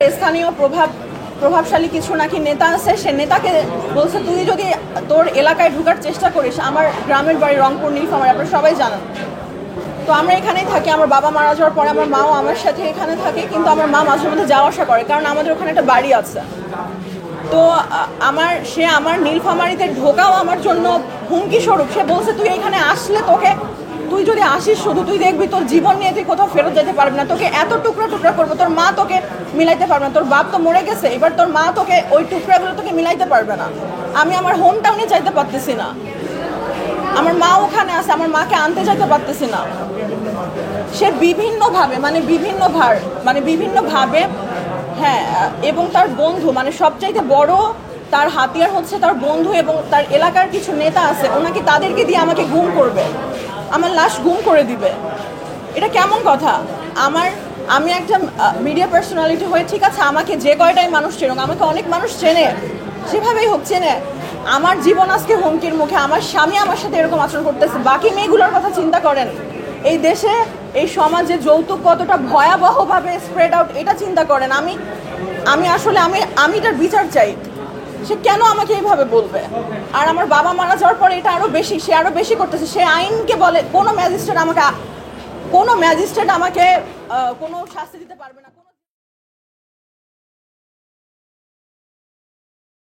স্থানীয় প্রভাবশালী কিছু নাকি নেতা আছে, সে নেতাকে বলছে তুই যদি তোর এলাকায় ঢোকার চেষ্টা করিস। আমার গ্রামের বাড়ি রংপুর নীলফামারী, আপনারা সবাই জানেন। তো আমরা এখানেই থাকি। আমার বাবা মারা যাওয়ার পরে আমার মাও আমার সাথে এখানে থাকে, কিন্তু আমার মা মাঝে মধ্যে যাওয়া আসা করে, কারণ আমাদের ওখানে একটা বাড়ি আছে। তো আমার নীলফামারীতে ঢোকাও আমার জন্য হুমকি স্বরূপ। সে বলছে তুই এখানে আসলে তুই যদি আসিস শুধু তুই দেখবি তোর জীবন নিয়ে তুই কোথাও ফেরত যেতে পারবি না, তোকে এত টুকরা টুকরা করবো, তোর মা তোকে মিলাইতে পারবে না, তোর বাপ তো মরে গেছে, এবার তোর মা তোকে ওই টুকরাগুলো তোকে মিলাইতে পারবে না। আমি আমার হোম টাউনে যাইতে পারতেছি না, আমার মা ওখানে আছে, আমার মাকে আনতে যাইতে পারতেছি না। সে বিভিন্নভাবে হ্যাঁ, এবং তার বন্ধু, মানে সবচাইতে বড় তার হাতিয়ার হচ্ছে তার বন্ধু এবং তার এলাকার কিছু নেতা আছে, ওনাকে তাদেরকে দিয়ে আমাকে গুম করবে, আমার লাশ গুম করে দিবে। এটা কেমন কথা? আমি একটা মিডিয়া পার্সোনালিটি হয়ে, ঠিক আছে, আমাকে যে কয়টাই মানুষ চেনুক, আমাকে অনেক মানুষ চেনে, সেভাবেই হোক চেনে, আমার জীবন আজকে হুমকির মুখে। আমার স্বামী আমার সাথে এরকম আচরণ করতেছে, বাকি মেয়েগুলোর কথা চিন্তা করেন। এই দেশে, এই সমাজে যৌতুক কতটা ভয়াবহভাবে স্প্রেড আউট, এটা চিন্তা করেন। আমি এটার বিচার চাই। সে কেন আমাকে এইভাবে বলবে? আর আমার বাবা মারা যাওয়ার পরে এটা সে আরো বেশি করতেছে। সে আইনকে বলে কোনো ম্যাজিস্ট্রেট আমাকে কোনো শাস্তি দিতে পারবে না।